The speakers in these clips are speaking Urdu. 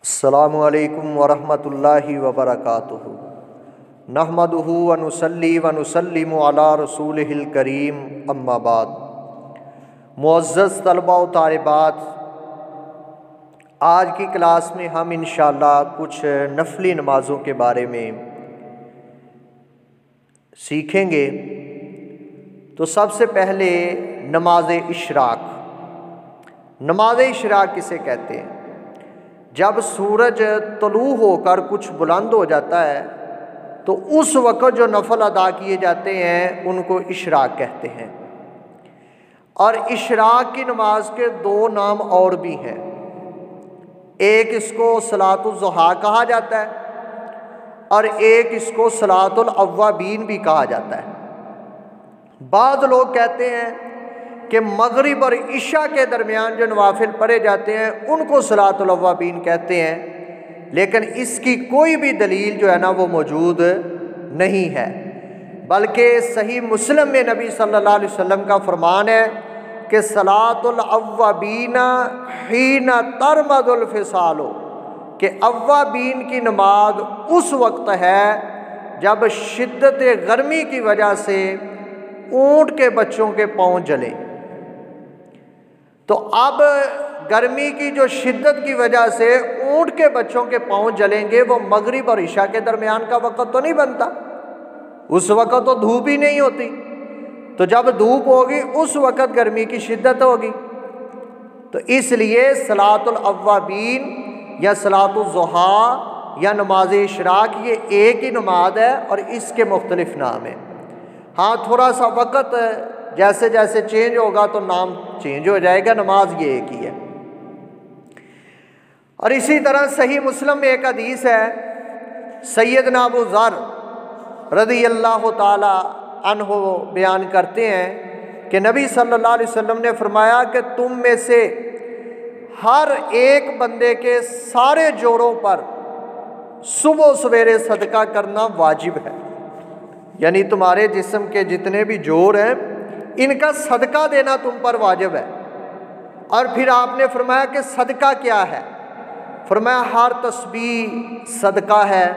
السلام علیکم ورحمۃ اللہ وبرکاتہ۔ نحمدہ ونصلی ونسلم علی رسولہ الکریم، اما بعد۔ معزز طلباء و طالبات، آج کی کلاس میں ہم انشاءاللہ کچھ نفلی نمازوں کے بارے میں سیکھیں گے۔ تو سب سے پہلے نماز اشراق۔ نماز اشراق کسے کہتے ہیں؟ جب سورج طلوع ہو کر کچھ بلند ہو جاتا ہے تو اس وقت جو نفل ادا کیے جاتے ہیں ان کو اشراق کہتے ہیں۔ اور اشراق کی نماز کے دو نام اور بھی ہیں، ایک اس کو صلاۃ الضحیٰ کہا جاتا ہے اور ایک اس کو صلاۃ الاوابین بھی کہا جاتا ہے۔ بعض لوگ کہتے ہیں کہ مغرب اور عشاء کے درمیان جو نوافل پڑھے جاتے ہیں ان کو صلاۃ الاوابین کہتے ہیں، لیکن اس کی کوئی بھی دلیل جو ہے نا وہ موجود نہیں ہے، بلکہ صحیح مسلم میں نبی صلی اللہ علیہ وسلم کا فرمان ہے کہ صلاۃ الاوابین حین ترمد الفصال، کہ اوابین کی نماز اس وقت ہے جب شدت گرمی کی وجہ سے اونٹ کے بچوں کے پاؤں جلیں۔ تو اب گرمی کی جو شدت کی وجہ سے اونٹ کے بچوں کے پاؤں جلیں گے، وہ مغرب اور عشاء کے درمیان کا وقت تو نہیں بنتا، اس وقت تو دھوپ ہی نہیں ہوتی، تو جب دھوپ ہوگی اس وقت گرمی کی شدت ہوگی۔ تو اس لیے صلاۃ الاوابین یا صلاۃ الضحیٰ یا نماز اشراق یہ ایک ہی نماز ہے اور اس کے مختلف نام ہیں۔ ہاں تھوڑا سا وقت جیسے جیسے چینج ہوگا تو نام چینج ہو جائے گا، نماز یہ ایک ہی ہے۔ اور اسی طرح صحیح مسلم میں ایک حدیث ہے، سیدنا ابو ذر رضی اللہ تعالی عنہ بیان کرتے ہیں کہ نبی صلی اللہ علیہ وسلم نے فرمایا کہ تم میں سے ہر ایک بندے کے سارے جوڑوں پر صبح سویرے صدقہ کرنا واجب ہے، یعنی تمہارے جسم کے جتنے بھی جوڑ ہیں ان کا صدقہ دینا تم پر واجب ہے۔ اور پھر آپ نے فرمایا کہ صدقہ کیا ہے؟ فرمایا ہر تسبیح صدقہ ہے،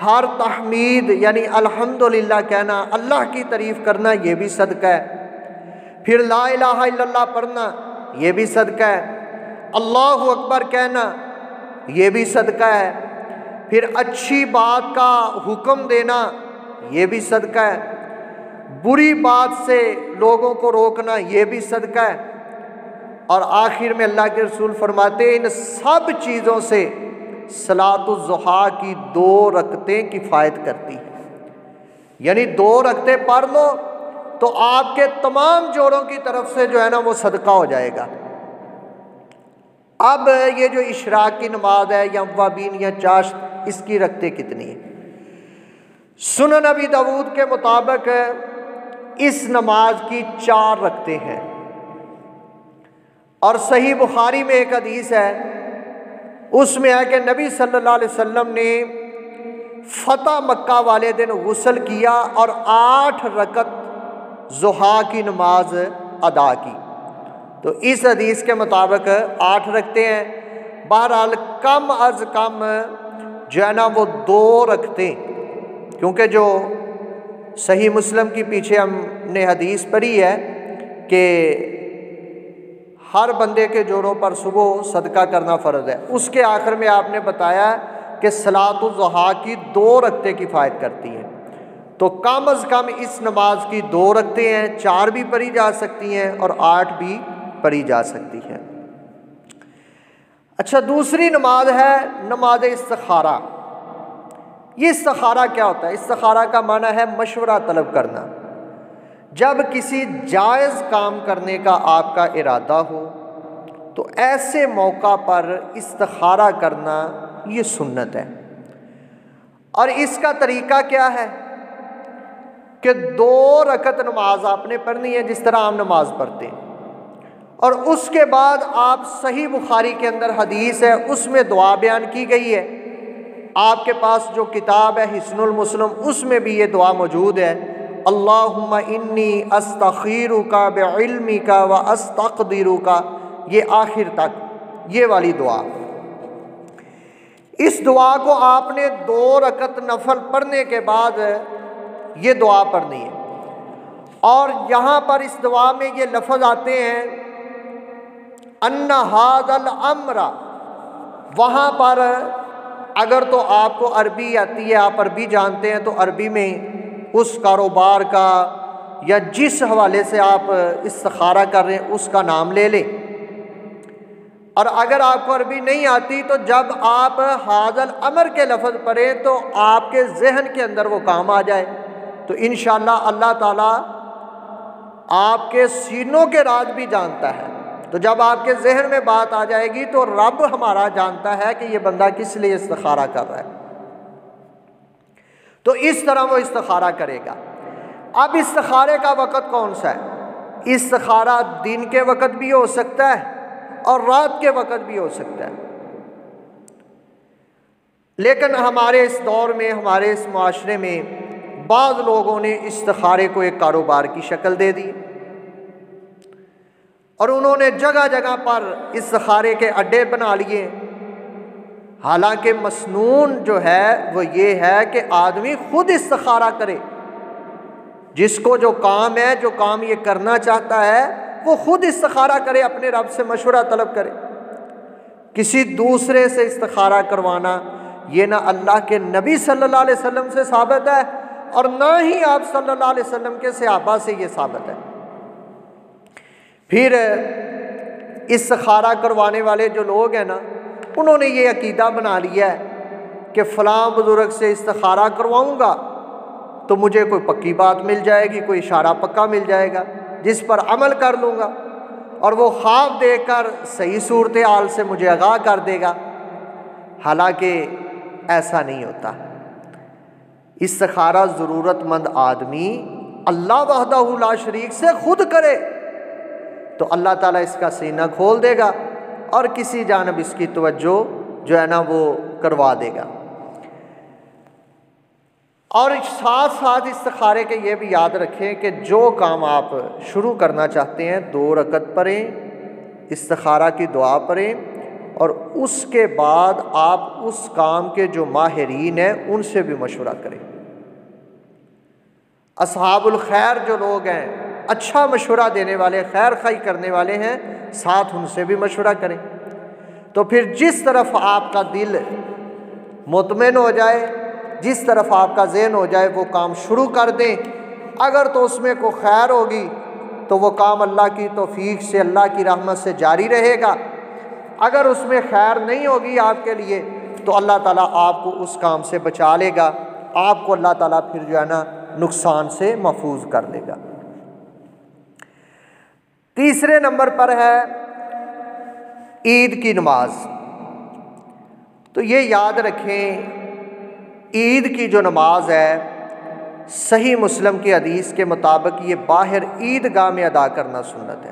ہر تحمید یعنی الحمدللہ کہنا، اللہ کی تعریف کرنا یہ بھی صدقہ ہے، پھر لا الہ الا اللہ پڑھنا یہ بھی صدقہ ہے، اللہ اکبر کہنا یہ بھی صدقہ ہے، پھر اچھی بات کا حکم دینا یہ بھی صدقہ ہے، بری بات سے لوگوں کو روکنا یہ بھی صدقہ ہے، اور آخر میں اللہ کے رسول فرماتے ہیں ان سب چیزوں سے صلاۃ الضحیٰ کی 2 رکعتیں کفایت کرتی ہیں، یعنی 2 رکعتیں پڑھ لو تو آپ کے تمام جوڑوں کی طرف سے جو ہے نا وہ صدقہ ہو جائے گا۔ اب یہ جو اشراق کی نماز ہے یا اوابین یا چاشت، اس کی رکعتیں کتنی ہیں؟ سنن ابی داؤد کے مطابق اس نماز کی 4 رکعتیں ہیں، اور صحیح بخاری میں ایک حدیث ہے، اس میں ہے کہ نبی صلی اللہ علیہ وسلم نے فتح مکہ والے دن غسل کیا اور 8 رکعت ضحیٰ کی نماز ادا کی۔ تو اس حدیث کے مطابق 8 رکعتیں ہیں، بہرحال کم از کم جو ہے نا وہ 2 رکعتیں، کیونکہ جو صحیح مسلم کی پیچھے ہم نے حدیث پڑھی ہے کہ ہر بندے کے جوڑوں پر صبح صدقہ کرنا فرض ہے، اس کے آخر میں آپ نے بتایا کہ صلاۃ الضحیٰ کی 2 رکعتیں کفایت کرتی ہیں، تو کم از کم اس نماز کی 2 رکعتیں ہیں، 4 بھی پڑھی جا سکتی ہیں اور 8 بھی پڑھی جا سکتی ہیں۔ اچھا، دوسری نماز ہے نماز استخارہ۔ یہ استخارہ کیا ہوتا ہے؟ استخارہ کا معنی ہے مشورہ طلب کرنا۔ جب کسی جائز کام کرنے کا آپ کا ارادہ ہو تو ایسے موقع پر استخارہ کرنا یہ سنت ہے۔ اور اس کا طریقہ کیا ہے کہ 2 رکعت نماز آپ نے پڑھنی ہے جس طرح ہم نماز پڑھتے ہیں، اور اس کے بعد آپ صحیح بخاری کے اندر حدیث ہے اس میں دعا بیان کی گئی ہے، آپ کے پاس جو کتاب ہے حصن المسلم اس میں بھی یہ دعا موجود ہے، اللہم انی استخیرک بعلمک واستقدرک، یہ آخر تک یہ والی دعا۔ اس دعا کو آپ نے 2 رکعت نفل پڑھنے کے بعد یہ دعا پڑھنی ہے، اور یہاں پر اس دعا میں یہ لفظ آتے ہیں ان ھذا الامر، وہاں پر اگر تو آپ کو عربی آتی ہے، آپ عربی جانتے ہیں، تو عربی میں اس کاروبار کا یا جس حوالے سے آپ استخارہ کر رہے ہیں اس کا نام لے لیں، اور اگر آپ کو عربی نہیں آتی تو جب آپ ھذا الامر کے لفظ پڑھیں تو آپ کے ذہن کے اندر وہ کام آ جائے، تو انشاءاللہ اللہ تعالیٰ آپ کے سینوں کے راز بھی جانتا ہے، تو جب آپ کے ذہن میں بات آ جائے گی تو رب ہمارا جانتا ہے کہ یہ بندہ کس لیے استخارہ کر رہا ہے، تو اس طرح وہ استخارہ کرے گا۔ اب استخارے کا وقت کون سا ہے؟ استخارہ دن کے وقت بھی ہو سکتا ہے اور رات کے وقت بھی ہو سکتا ہے، لیکن ہمارے اس دور میں، ہمارے اس معاشرے میں بعض لوگوں نے استخارے کو ایک کاروبار کی شکل دے دی، اور انہوں نے جگہ جگہ پر استخارے کے اڈے بنا لیے، حالانکہ مسنون جو ہے وہ یہ ہے کہ آدمی خود استخارہ کرے، جس کو جو کام ہے، جو کام یہ کرنا چاہتا ہے، وہ خود استخارہ کرے، اپنے رب سے مشورہ طلب کرے۔ کسی دوسرے سے استخارہ کروانا یہ نہ اللہ کے نبی صلی اللہ علیہ وسلم سے ثابت ہے اور نہ ہی آپ صلی اللہ علیہ وسلم کے صحابہ سے یہ ثابت ہے۔ پھر استخارہ کروانے والے جو لوگ ہیں نا، انہوں نے یہ عقیدہ بنا لیا ہے کہ فلاں بزرگ سے استخارہ کرواؤں گا تو مجھے کوئی پکی بات مل جائے گی، کوئی اشارہ پکا مل جائے گا جس پر عمل کر لوں گا، اور وہ خواب دیکھ کر صحیح صورتحال سے مجھے آگاہ کر دے گا، حالانکہ ایسا نہیں ہوتا۔ استخارہ ضرورت مند آدمی اللہ وحدہ لا شریک سے خود کرے تو اللہ تعالیٰ اس کا سینہ کھول دے گا اور کسی جانب اس کی توجہ جو ہے نا وہ کروا دے گا۔ اور ساتھ ساتھ استخارے کے یہ بھی یاد رکھیں کہ جو کام آپ شروع کرنا چاہتے ہیں 2 رکعت پڑھیں، استخارہ کی دعا پڑھیں، اور اس کے بعد آپ اس کام کے جو ماہرین ہیں ان سے بھی مشورہ کریں۔ اصحاب الخیر جو لوگ ہیں، اچھا مشورہ دینے والے، خیر خواہی کرنے والے ہیں، ساتھ ان سے بھی مشورہ کریں، تو پھر جس طرف آپ کا دل مطمئن ہو جائے، جس طرف آپ کا ذہن ہو جائے، وہ کام شروع کر دیں۔ اگر تو اس میں کوئی خیر ہوگی تو وہ کام اللہ کی توفیق سے، اللہ کی رحمت سے جاری رہے گا، اگر اس میں خیر نہیں ہوگی آپ کے لیے تو اللہ تعالیٰ آپ کو اس کام سے بچا لے گا، آپ کو اللہ تعالیٰ پھر جو ہے نا نقصان سے محفوظ کر دے گا۔ تیسرے نمبر پر ہے عید کی نماز۔ تو یہ یاد رکھیں، عید کی جو نماز ہے، صحیح مسلم کی حدیث کے مطابق یہ باہر عیدگاہ میں ادا کرنا سنت ہے،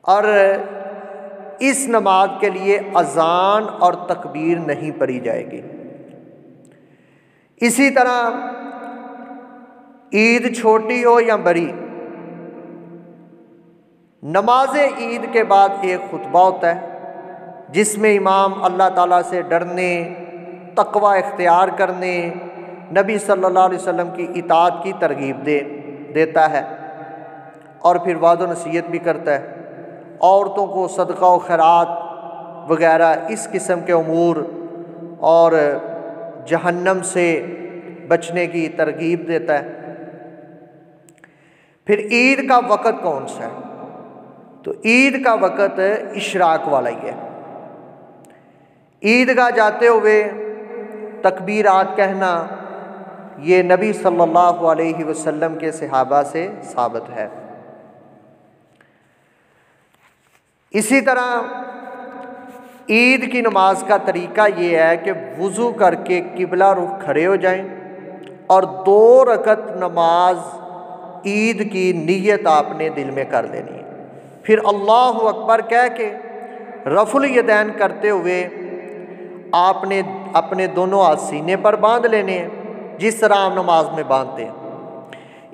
اور اس نماز کے لیے اذان اور تکبیر نہیں پڑھی جائے گی۔ اسی طرح عید چھوٹی ہو یا بڑی، نماز عید کے بعد ایک خطبہ ہوتا ہے جس میں امام اللہ تعالیٰ سے ڈرنے، تقوی اختیار کرنے، نبی صلی اللہ علیہ وسلم کی اطاعت کی ترغیب دیتا ہے، اور پھر وعظ و نصیحت بھی کرتا ہے، عورتوں کو صدقہ و خیرات وغیرہ اس قسم کے امور اور جہنم سے بچنے کی ترغیب دیتا ہے۔ پھر عید کا وقت کون سا ہے؟ تو عید کا وقت اشراق والا ہی ہے۔ عیدگاہ جاتے ہوئے تکبیرات کہنا یہ نبی صلی اللہ علیہ وسلم کے صحابہ سے ثابت ہے۔ اسی طرح عید کی نماز کا طریقہ یہ ہے کہ وضو کر کے قبلہ رخ کھڑے ہو جائیں اور 2 رکعت نماز عید کی نیت آپ نے دل میں کر لینی ہے، پھر اللہ اکبر کہہ کے رفع الیدین کرتے ہوئے آپ نے اپنے دونوں ہاتھ سینے پر باندھ لینے ہیں جس طرح عام نماز میں باندھتے ہیں۔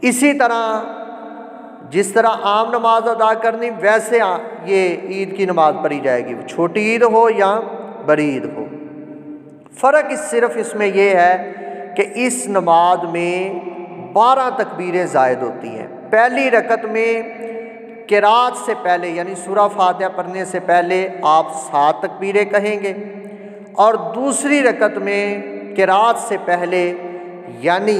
اسی طرح جس طرح عام نماز ادا کرنی ویسے یہ عید کی نماز پڑھی جائے گی، چھوٹی عید ہو یا بڑی عید ہو۔ فرق صرف اس میں یہ ہے کہ اس نماز میں 12 تکبیریں زائد ہوتی ہیں۔ پہلی رکعت میں قرات سے پہلے یعنی سورہ فاتحہ پڑھنے سے پہلے آپ 7 تکبیریں کہیں گے، اور دوسری رکعت میں قرات سے پہلے یعنی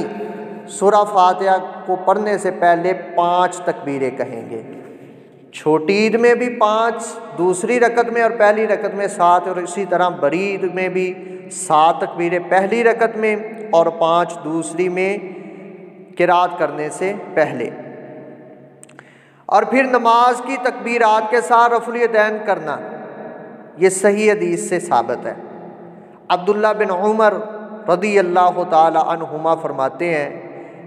سورہ فاتحہ کو پڑھنے سے پہلے 5 تکبیریں کہیں گے۔ چھوٹی عید میں بھی 5 دوسری رکعت میں، اور پہلی رکعت میں 7، اور اسی طرح بڑی عید میں بھی 7 تکبیریں پہلی رکعت میں اور 5 دوسری میں قرات کرنے سے پہلے۔ اور پھر نماز کی تکبیرات کے ساتھ رفع الیدین کرنا، یہ صحیح حدیث سے ثابت ہے۔ عبداللہ بن عمر رضی اللہ تعالی عنہما فرماتے ہیں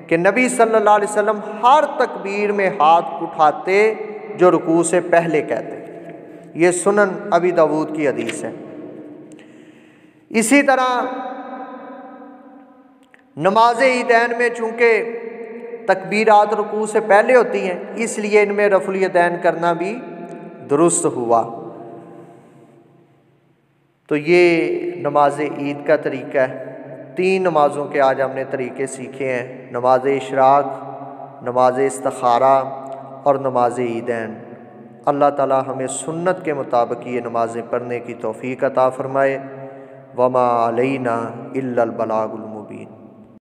کہ نبی صلی اللہ علیہ وسلم ہر تکبیر میں ہاتھ اٹھاتے جو رکوع سے پہلے کہتے۔ یہ سنن ابی داؤد کی حدیث ہے۔ اسی طرح نماز عیدین میں چونکہ تکبیرات رکوع سے پہلے ہوتی ہیں، اس لیے ان میں رفع الیدین کرنا بھی درست ہوا۔ تو یہ نماز عید کا طریقہ ہے۔ 3 نمازوں کے آج ہم نے طریقے سیکھے ہیں، نماز اشراق، نماز استخارہ اور نماز عیدین۔ اللہ تعالی ہمیں سنت کے مطابق یہ نمازیں پڑھنے کی توفیق عطا فرمائے۔ وما علینا الا البلاغ